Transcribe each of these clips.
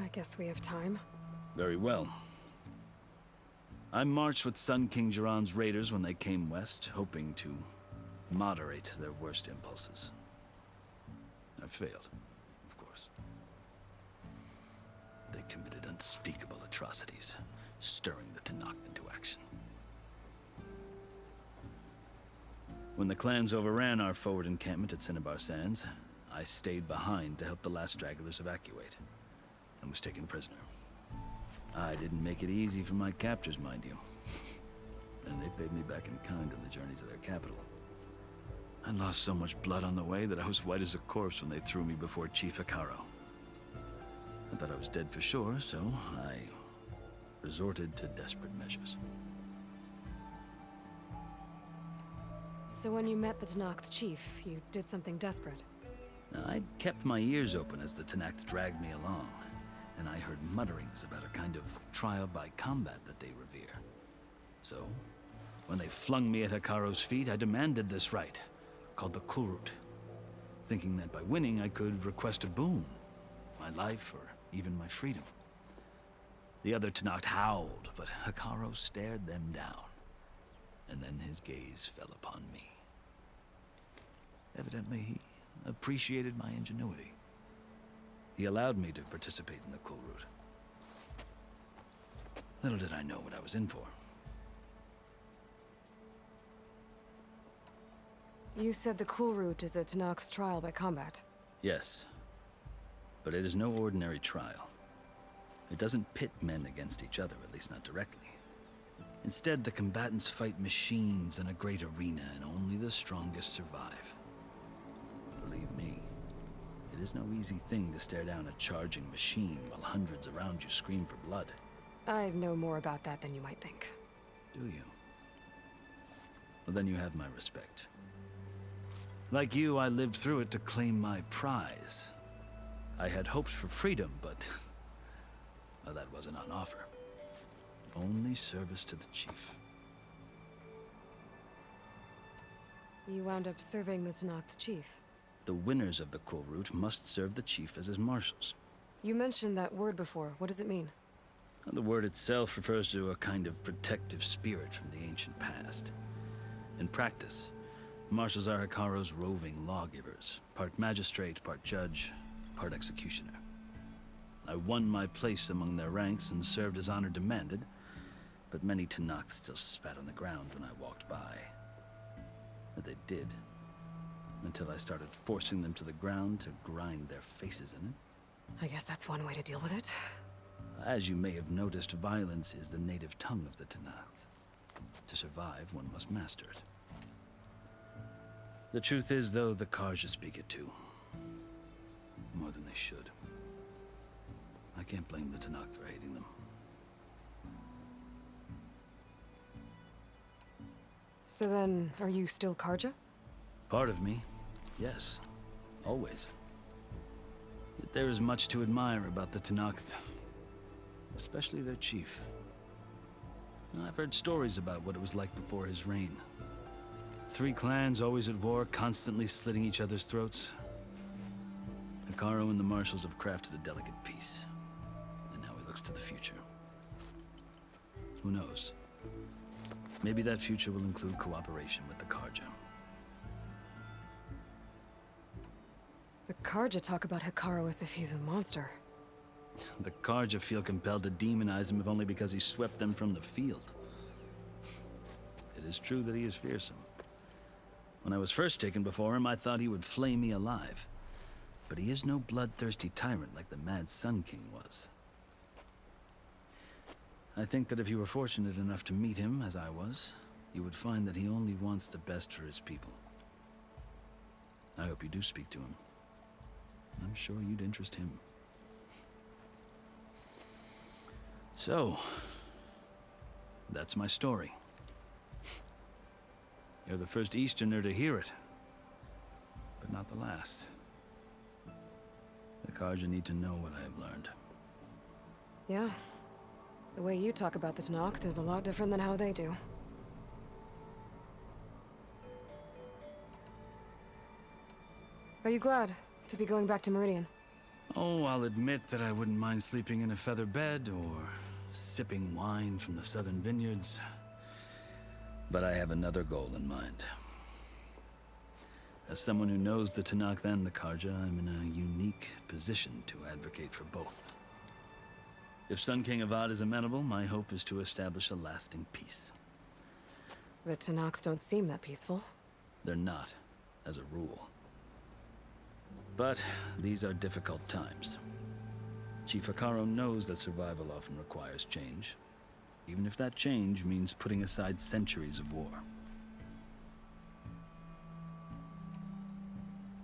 I guess we have time. Very well. I marched with Sun King Jiran's raiders when they came west, hoping to moderate their worst impulses. I failed, of course. They committed unspeakable atrocities, stirring the Tenakth into action. When the clans overran our forward encampment at Cinnabar Sands, I stayed behind to help the last stragglers evacuate, and was taken prisoner. I didn't make it easy for my captors, mind you. And they paid me back in kind on the journey to their capital. I lost so much blood on the way that I was white as a corpse when they threw me before Chief Hekarro. I thought I was dead for sure, so I resorted to desperate measures. So when you met the Tenakth chief, you did something desperate? I'd kept my ears open as the Tenakth dragged me along, and I heard mutterings about a kind of trial by combat that they revere. So, when they flung me at Hekarro's feet, I demanded this rite, called the Kulrut, thinking that by winning I could request a boon, my life or even my freedom. The other Tenakth howled, but Hekarro stared them down, and then his gaze fell upon me. Evidently, he appreciated my ingenuity. He allowed me to participate in the Kulrut. Little did I know what I was in for. You said the Kulrut is a Tenakth trial by combat. Yes, but it is no ordinary trial. It doesn't pit men against each other, at least not directly. Instead, the combatants fight machines in a great arena, and only the strongest survive. Believe me, it is no easy thing to stare down a charging machine while hundreds around you scream for blood. I know more about that than you might think. Do you? Well, then you have my respect. Like you, I lived through it to claim my prize. I had hopes for freedom, but well, that wasn't on offer. Only service to the chief. You wound up serving the Tenakth chief. The winners of the Kulrut must serve the chief as his marshals. You mentioned that word before. What does it mean? The word itself refers to a kind of protective spirit from the ancient past. In practice, marshals are Hekarro's roving lawgivers, part magistrate, part judge, part executioner. I won my place among their ranks and served as honor demanded, but many Tenakth still spat on the ground when I walked by. But they did, until I started forcing them to the ground to grind their faces in it. I guess that's one way to deal with it. As you may have noticed, violence is the native tongue of the Tenakth. To survive, one must master it. The truth is, though, the Carja speak it too. More than they should. I can't blame the Tenakth for hating them. So then, are you still Carja? Part of me, yes. Always. Yet there is much to admire about the Tenakth. Especially their chief. I've heard stories about what it was like before his reign. 3 clans always at war, constantly slitting each other's throats. Hekarro and the marshals have crafted a delicate peace. And now he looks to the future. Who knows? Maybe that future will include cooperation with the Carja. The Carja talk about Hekarro as if he's a monster. The Carja feel compelled to demonize him if only because he swept them from the field. It is true that he is fearsome. When I was first taken before him, I thought he would flay me alive. But he is no bloodthirsty tyrant like the Mad Sun King was. I think that if you were fortunate enough to meet him, as I was, you would find that he only wants the best for his people. I hope you do speak to him. I'm sure you'd interest him. So, that's my story. You're the first Easterner to hear it, but not the last. The Carja need to know what I have learned. Yeah. The way you talk about the Tenakth is a lot different than how they do. Are you glad to be going back to Meridian? Oh, I'll admit that I wouldn't mind sleeping in a feather bed or sipping wine from the southern vineyards. But I have another goal in mind. As someone who knows the Tenakth and the Carja, I'm in a unique position to advocate for both. If Sun King Avad is amenable, my hope is to establish a lasting peace. The Tenakth don't seem that peaceful. They're not, as a rule. But these are difficult times. Chief Hekarro knows that survival often requires change, even if that change means putting aside centuries of war.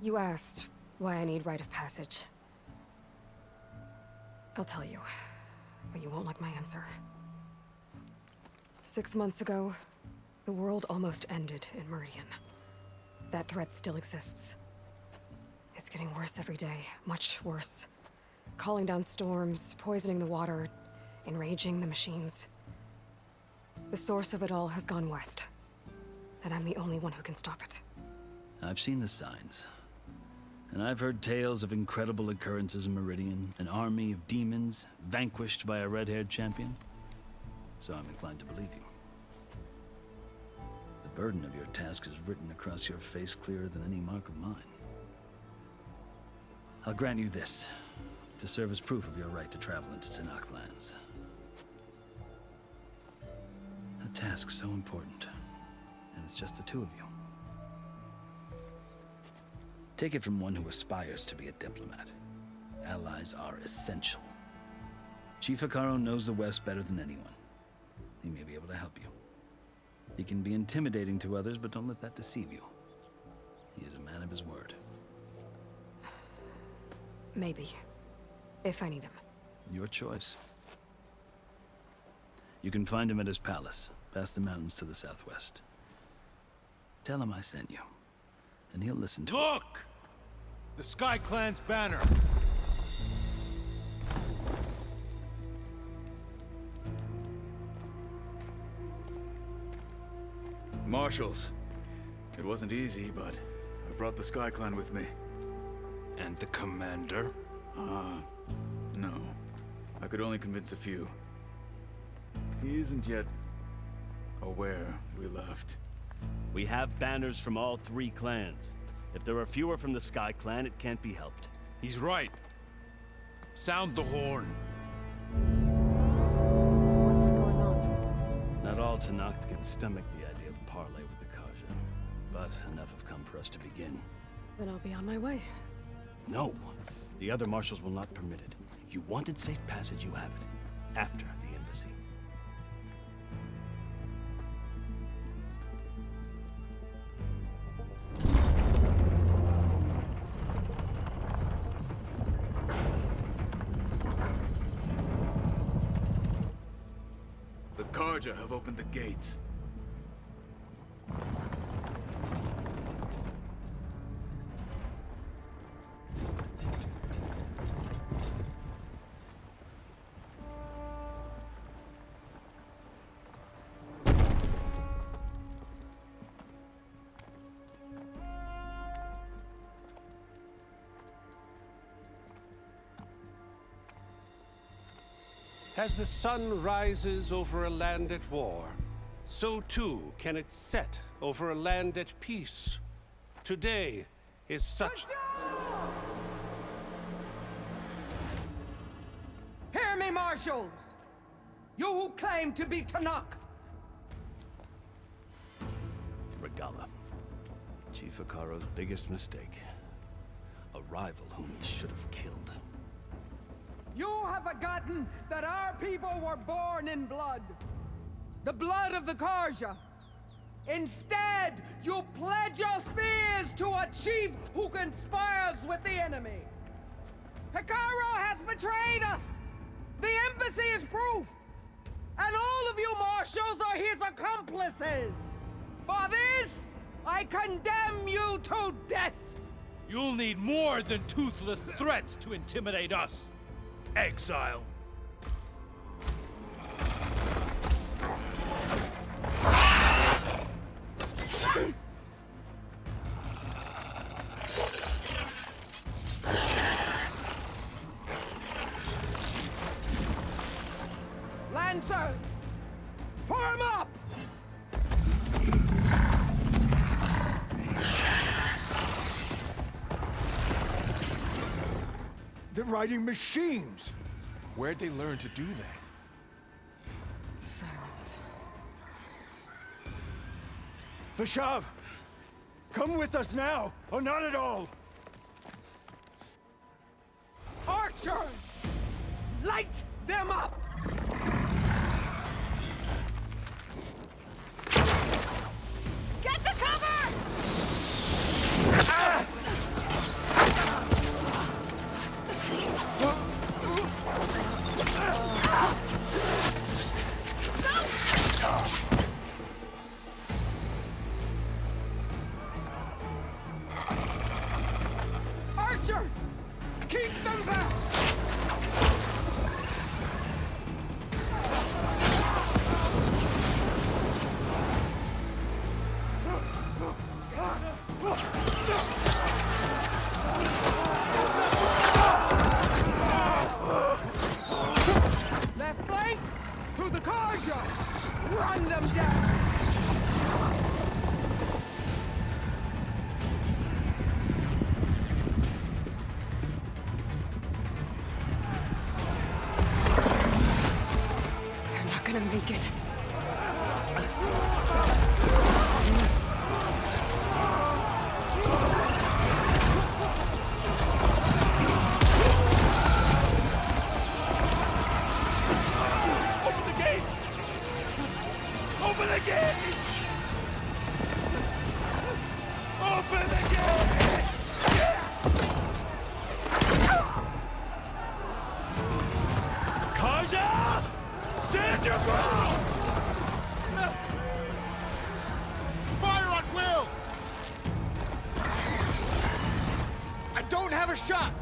You asked why I need rite of passage. I'll tell you, but you won't like my answer. 6 months ago, the world almost ended in Meridian. That threat still exists. It's getting worse every day, much worse. Calling down storms, poisoning the water, enraging the machines. The source of it all has gone west, and I'm the only one who can stop it. I've seen the signs. And I've heard tales of incredible occurrences in Meridian, an army of demons vanquished by a red-haired champion. So I'm inclined to believe you. The burden of your task is written across your face clearer than any mark of mine. I'll grant you this, to serve as proof of your right to travel into Tenakth lands. A task so important, and it's just the two of you. Take it from one who aspires to be a diplomat. Allies are essential. Chief Hekarro knows the West better than anyone. He may be able to help you. He can be intimidating to others, but don't let that deceive you. He is a man of his word. Maybe. If I need him. Your choice. You can find him at his palace, past the mountains to the southwest. Tell him I sent you, and he'll listen to it. Look! The Sky Clan's banner! Marshals. It wasn't easy, but I brought the Sky Clan with me. And the commander? No. I could only convince a few. He isn't yet aware we left. We have banners from all 3 clans. If there are fewer from the Sky Clan, it can't be helped. He's right. Sound the horn. What's going on? Not all Tenakth can stomach the idea of parley with the Carja, but enough have come for us to begin. Then I'll be on my way. No! The other marshals will not permit it. You wanted safe passage, you have it. After the embassy. The Carja have opened the gates. As the sun rises over a land at war, so too can it set over a land at peace. Today is such... Hear me, marshals! You who claim to be Tenakth! Regalla. Chief Hekarro's biggest mistake. A rival whom he should have killed. You have forgotten that our people were born in blood. The blood of the Carja. Instead, you pledge your spears to a chief who conspires with the enemy. Hekarro has betrayed us! The embassy is proof! And all of you marshals are his accomplices! For this, I condemn you to death! You'll need more than toothless threats to intimidate us. Exile. Lancers! Form up! They're riding machines! Where'd they learn to do that? Silence. Vashav! Come with us now, or not at all! Archers! Light them up! Get to cover! Archers! Keep them back! Left flank! To the Karja! Run them down! They're not gonna make it. Open the gates! Open the gates! Open the gates! Kaja! Stand your ground! Fire at will! I don't have a shot!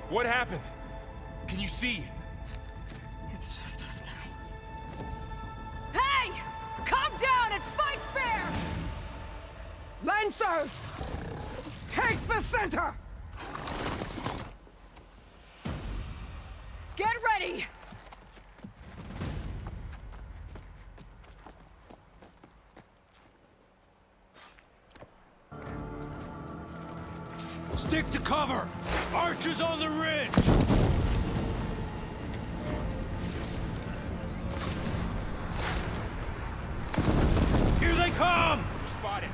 What happened? Can you see? It's just us now. Hey! Calm down and fight fair! Lancers! Take the center! Get ready! Stick to cover! Archers on the ridge! Here they come! Spotted.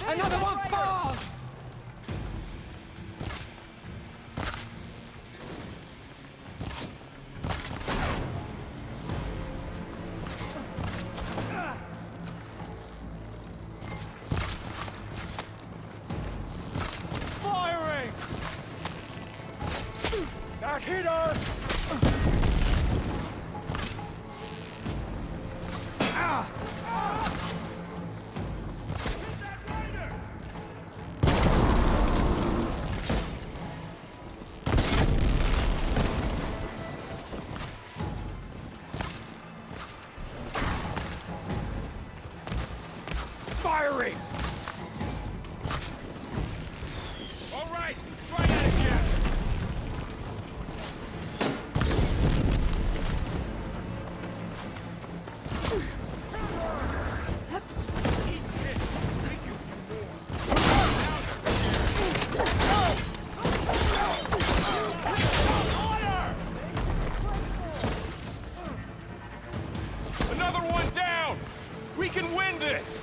Another one falls! Firing! That hit us! Firing! All right, try that again. Another one down! We can win this!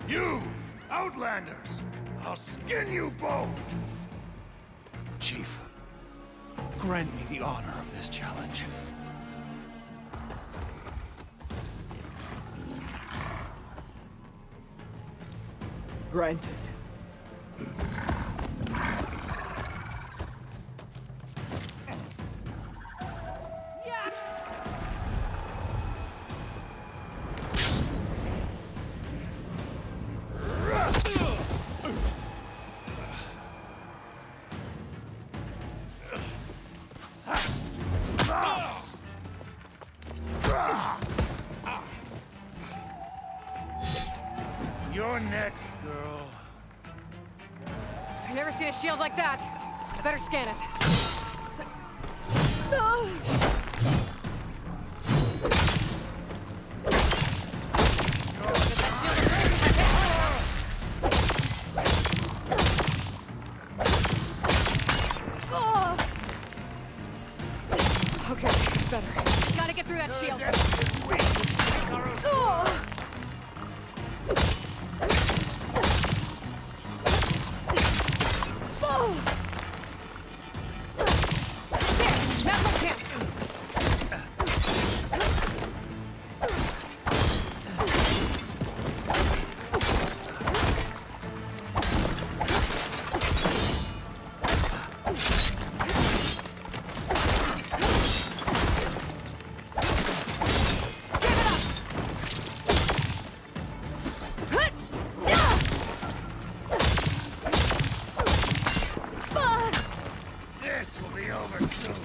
You! Outlanders! I'll skin you both! Chief, grant me the honor of this challenge. Granted. You're next, girl. I've never seen a shield like that. I better scan it. Okay, better. Gotta get through that shield. Now's my chance. This will be over soon.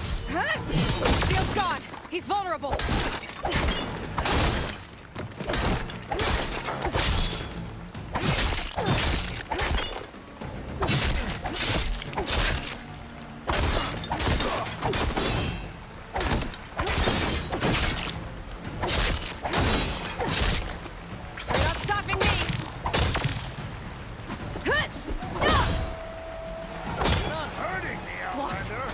Shield's gone. He's vulnerable. You're not stopping me. Not hurting the Outlander.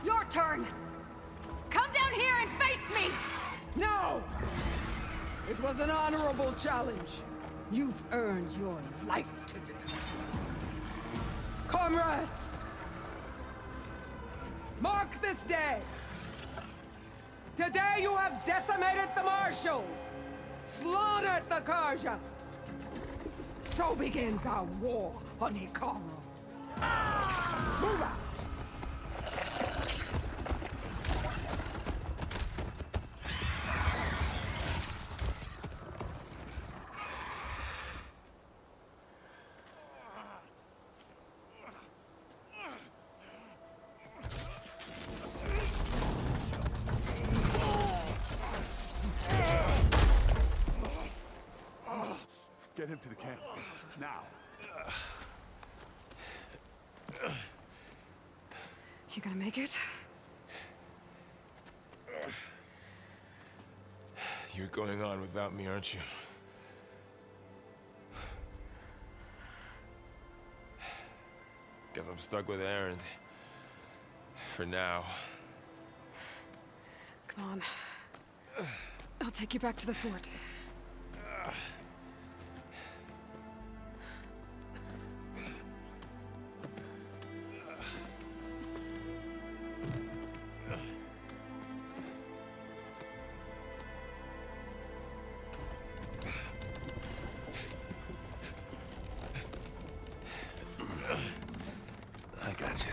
Your turn. Come down here and face me. No! It was an honorable challenge. You've earned your life today. Comrades! Mark this day! Today you have decimated the Marshals! Slaughtered the Karja! So begins our war on Hikaru. Move out! Get him to the camp. Now. You gonna make it? You're going on without me, aren't you? Guess I'm stuck with Erend. For now. Come on. I'll take you back to the fort. I got you.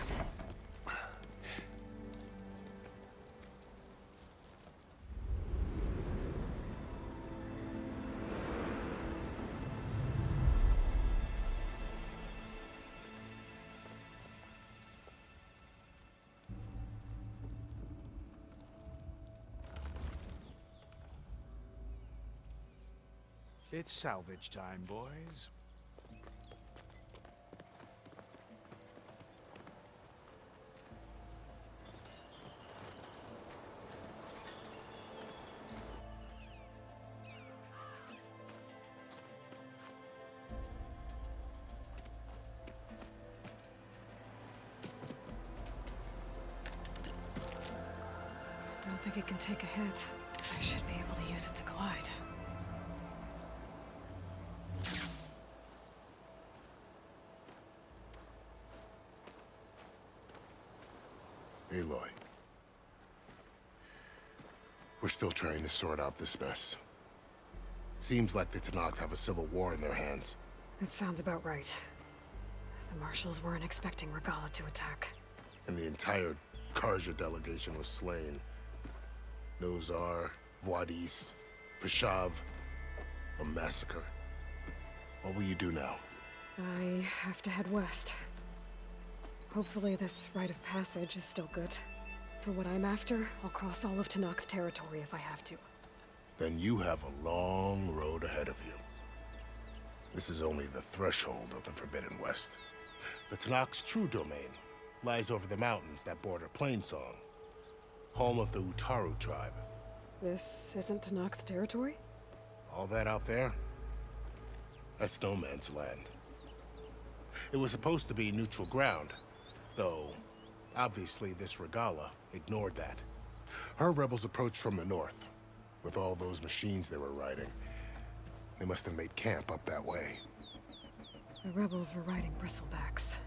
It's salvage time, boys. don't think it can take a hit. I should be able to use it to glide. Aloy. We're still trying to sort out this mess. Seems like the Tenakth have a civil war in their hands. That sounds about right. The Marshals weren't expecting Regalla to attack. And the entire Karja delegation was slain. Nozar, Vuadis, Vashav. A massacre. What will you do now? I have to head west. Hopefully this rite of passage is still good. For what I'm after, I'll cross all of Tenakth territory if I have to. Then you have a long road ahead of you. This is only the threshold of the Forbidden West. The Tenakth's true domain lies over the mountains that border Plainsong, home of the Utaru tribe. This isn't Tenakth territory? All that out there? That's no man's land. It was supposed to be neutral ground, though obviously this Regalla ignored that. Her rebels approached from the north, with all those machines they were riding. They must have made camp up that way. The rebels were riding bristlebacks.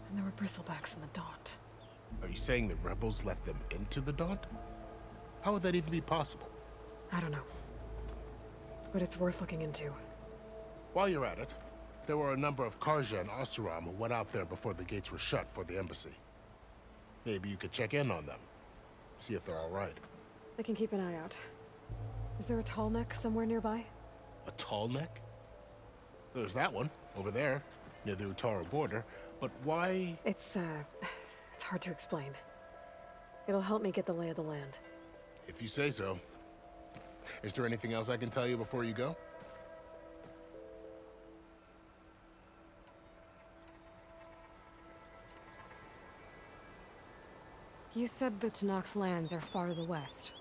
And there were bristlebacks in the Daunt. Are you saying the rebels let them into the Daunt? How would that even be possible? I don't know. But it's worth looking into. While you're at it, there were a number of Karja and Oseram who went out there before the gates were shut for the embassy. Maybe you could check in on them. See if they're all right. I can keep an eye out. Is there a tall neck somewhere nearby? A tall neck? There's that one, over there, near the Utaru border. But why? It's hard to explain. It'll help me get the lay of the land. If you say so. Is there anything else I can tell you before you go? You said the Tenakth lands are far to the west.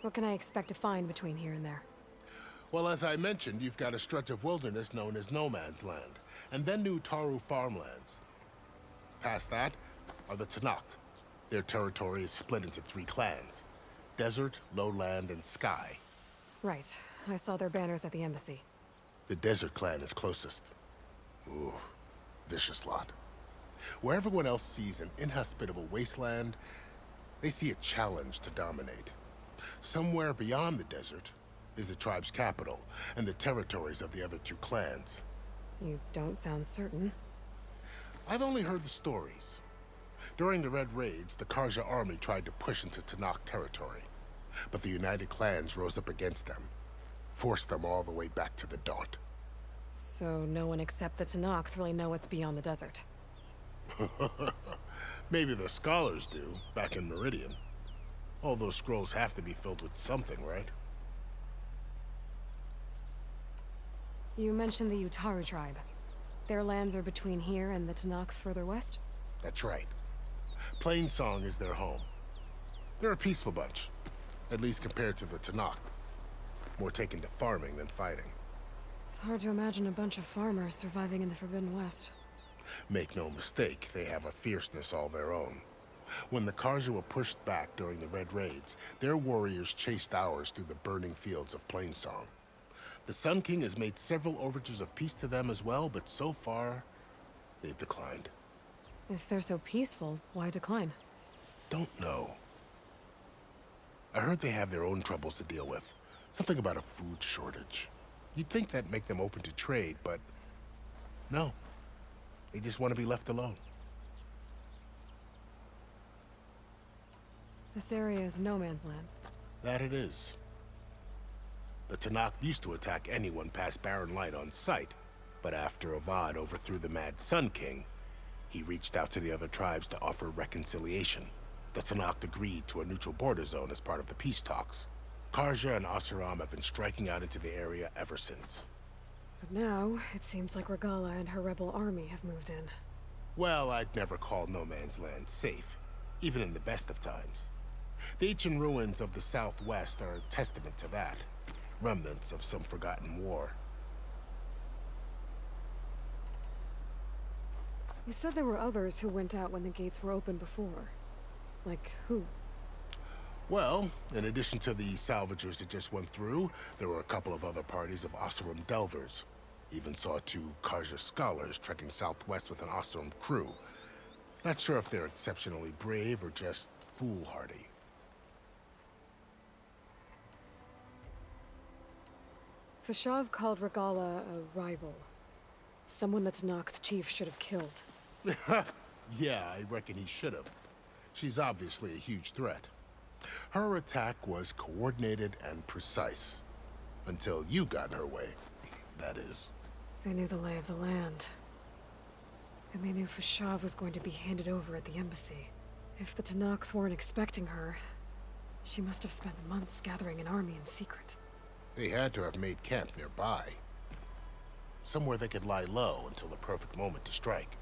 What can I expect to find between here and there? Well, as I mentioned, you've got a stretch of wilderness known as No Man's Land, and then the Utaru farmlands. Past that are the Tenakth. Their territory is split into 3 clans: Desert, Lowland, and Sky. Right. I saw their banners at the embassy. The Desert clan is closest. Ooh, vicious lot. Where everyone else sees an inhospitable wasteland, they see a challenge to dominate. Somewhere beyond the desert is the tribe's capital and the territories of the other 2 clans. You don't sound certain. I've only heard the stories. During the Red Raids, the Karja army tried to push into Tenakth territory, but the United Clans rose up against them, forced them all the way back to the Daunt. So no one except the Tenakth really know what's beyond the desert. Maybe the scholars do, back in Meridian. All those scrolls have to be filled with something, right? You mentioned the Utaru tribe. Their lands are between here and the Tenakth further west? That's right. Plainsong is their home. They're a peaceful bunch, at least compared to the Tenakth. More taken to farming than fighting. It's hard to imagine a bunch of farmers surviving in the Forbidden West. Make no mistake, they have a fierceness all their own. When the Karja were pushed back during the Red Raids, their warriors chased ours through the burning fields of Plainsong. The Sun King has made several overtures of peace to them as well, but so far, they've declined. If they're so peaceful, why decline? Don't know. I heard they have their own troubles to deal with. Something about a food shortage. You'd think that'd make them open to trade, but no. They just want to be left alone. This area is no man's land. That it is. The Tenakth used to attack anyone past Barren Light on sight, but after Avad overthrew the Mad Sun King, he reached out to the other tribes to offer reconciliation. The Tenakth agreed to a neutral border zone as part of the peace talks. Karja and Oseram have been striking out into the area ever since. But now, it seems like Regalla and her rebel army have moved in. Well, I'd never call No Man's Land safe, even in the best of times. The ancient ruins of the Southwest are a testament to that. Remnants of some forgotten war. You said there were others who went out when the gates were open before. Like who? Well, in addition to the salvagers that just went through, there were a couple of other parties of Oseram delvers. Even saw 2 Karja scholars trekking southwest with an Oseram crew. Not sure if they're exceptionally brave or just foolhardy. Fashav called Regala a rival. Someone that Tanakh chief should have killed. Yeah, I reckon he should have. She's obviously a huge threat. Her attack was coordinated and precise. Until you got in her way, that is. They knew the lay of the land. And they knew Fashav was going to be handed over at the embassy. If the Tanakh weren't expecting her, she must have spent months gathering an army in secret. They had to have made camp nearby. Somewhere they could lie low until the perfect moment to strike.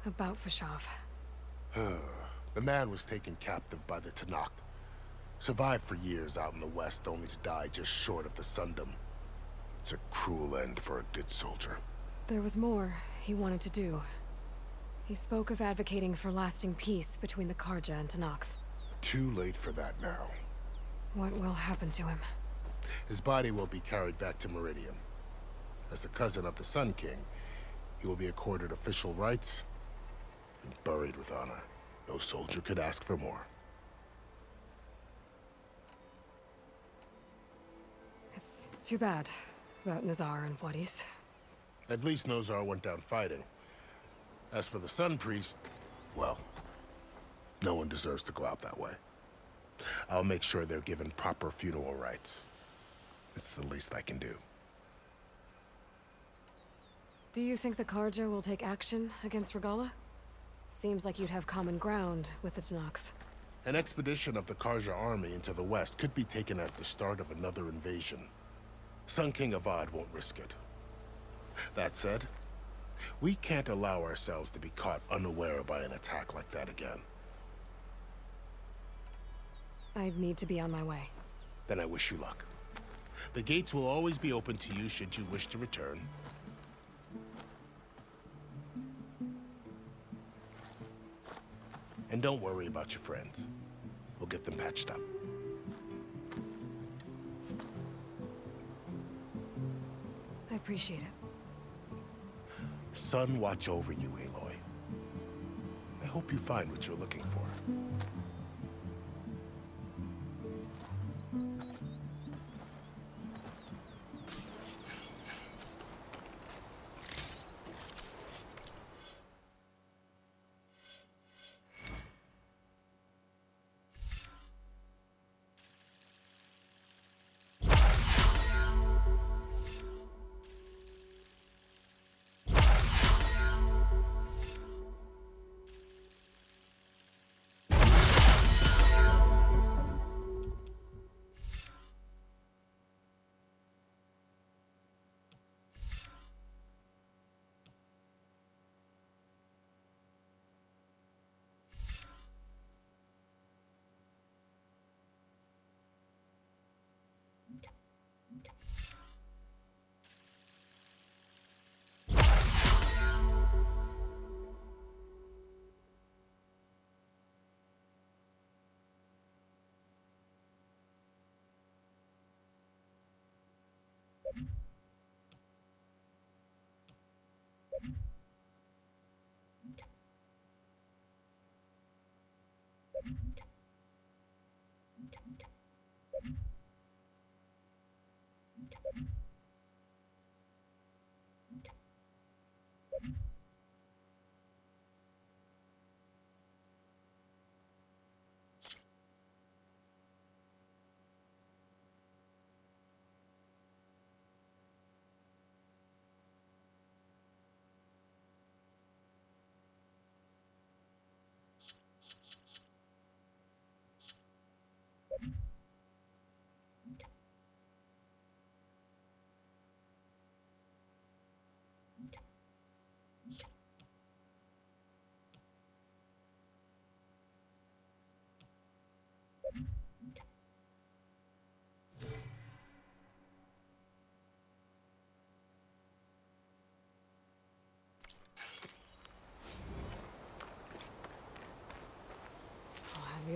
About Fashav. The man was taken captive by the Tanakh. Survived for years out in the west, only to die just short of the Sundom. It's a cruel end for a good soldier. There was more he wanted to do. He spoke of advocating for lasting peace between the Karja and Tanakh. Too late for that now. What will happen to him? His body will be carried back to Meridian. As a cousin of the Sun King, he will be accorded official rights and buried with honor. No soldier could ask for more. It's too bad about Nazar and Wadis. At least Nozar went down fighting. As for the Sun Priest, well, no one deserves to go out that way. I'll make sure they're given proper funeral rites. It's the least I can do. Do you think the Karja will take action against Regala? Seems like you'd have common ground with the Tanakh. An expedition of the Karja army into the west could be taken as the start of another invasion. Sun King Avad won't risk it. That said, we can't allow ourselves to be caught unaware by an attack like that again. I need to be on my way. Then I wish you luck. The gates will always be open to you should you wish to return. And don't worry about your friends. We'll get them patched up. I appreciate it. Sun watch over you, Aloy. I hope you find what you're looking for.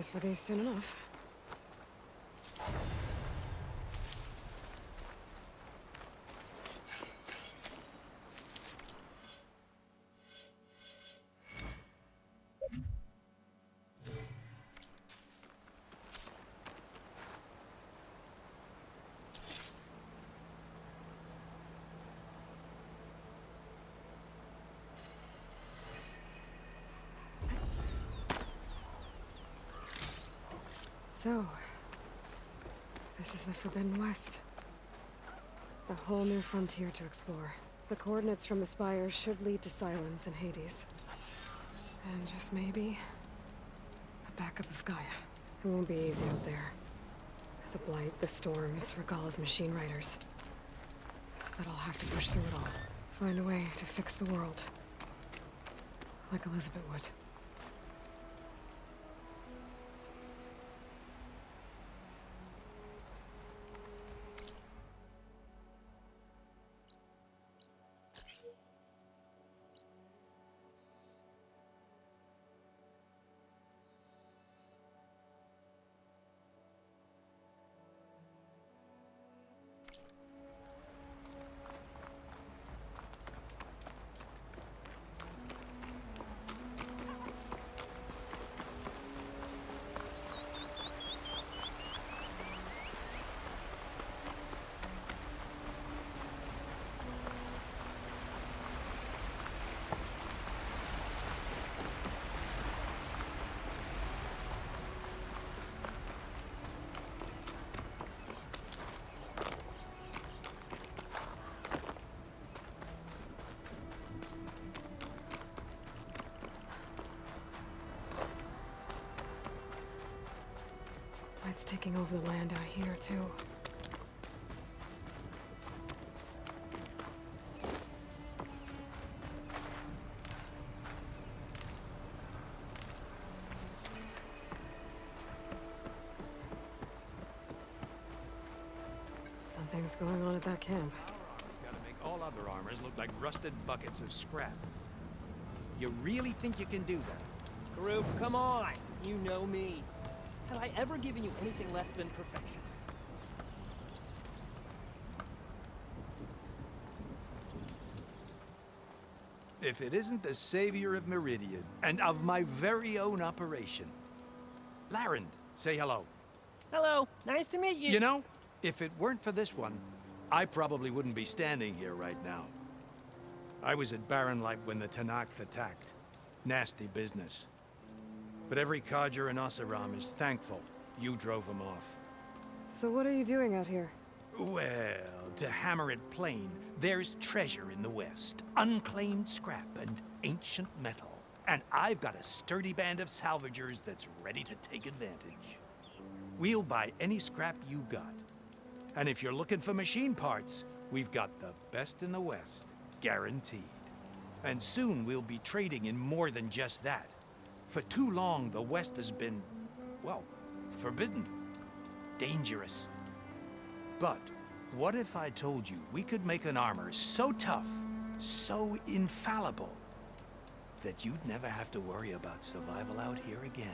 use for these soon enough. So, this is the Forbidden West. A whole new frontier to explore. The coordinates from the spires should lead to Silence and Hades. And just maybe, a backup of Gaia. It won't be easy out there. The Blight, the Storms, Regalla's machine riders. But I'll have to push through it all. Find a way to fix the world. Like Elizabeth would. It's taking over the land out here, too. Something's going on at that camp. Gotta make all other armors look like rusted buckets of scrap. You really think you can do that? Karuk, come on! You know me. Have I ever given you anything less than perfection? If it isn't the savior of Meridian, and of my very own operation. Larend, say hello. Hello, nice to meet you. You know, if it weren't for this one, I probably wouldn't be standing here right now. I was at Barren Light when the Tenakth attacked. Nasty business. But every Kadja in Oseram is thankful you drove them off. So what are you doing out here? Well, to hammer it plain, there's treasure in the West. Unclaimed scrap and ancient metal. And I've got a sturdy band of salvagers that's ready to take advantage. We'll buy any scrap you got. And if you're looking for machine parts, we've got the best in the West, guaranteed. And soon we'll be trading in more than just that. For too long, the West has been, well, forbidden. Dangerous. But what if I told you we could make an armor so tough, so infallible, that you'd never have to worry about survival out here again?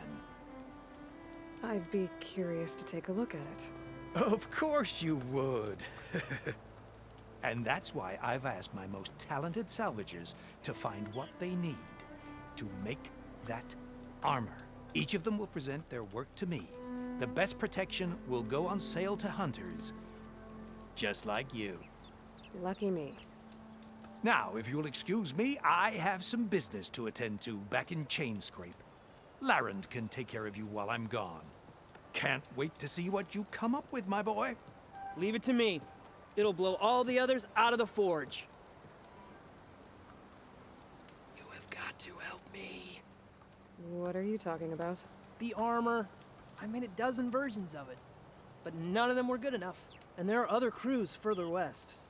I'd be curious to take a look at it. Of course you would. And that's why I've asked my most talented salvagers to find what they need to make that armor. Each of them will present their work to me. The best protection will go on sale to hunters, just like you. Lucky me. Now, if you'll excuse me, I have some business to attend to back in Chainscrape. Larend can take care of you while I'm gone. Can't wait to see what you come up with, my boy. Leave it to me. It'll blow all the others out of the forge. You have got to help me. What are you talking about? The armor. I made a dozen versions of it, but none of them were good enough. And there are other crews further west.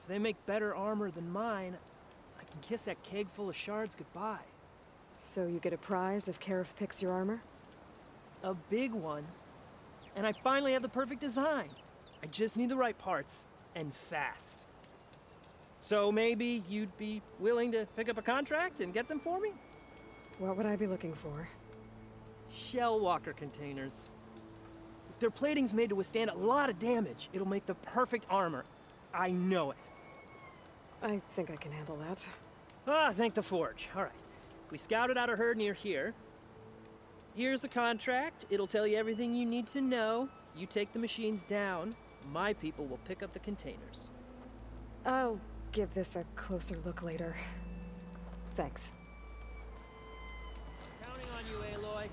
If they make better armor than mine, I can kiss that keg full of shards goodbye. So you get a prize if Karif picks your armor? A big one. And I finally have the perfect design. I just need the right parts, and fast. So maybe you'd be willing to pick up a contract and get them for me? What would I be looking for? Shellwalker containers. Their plating's made to withstand a lot of damage. It'll make the perfect armor. I know it. I think I can handle that. Ah, thank the Forge. All right. We scouted out a herd near here. Here's the contract. It'll tell you everything you need to know. You take the machines down. My people will pick up the containers. I'll give this a closer look later. Thanks. Counting on you, Aloy.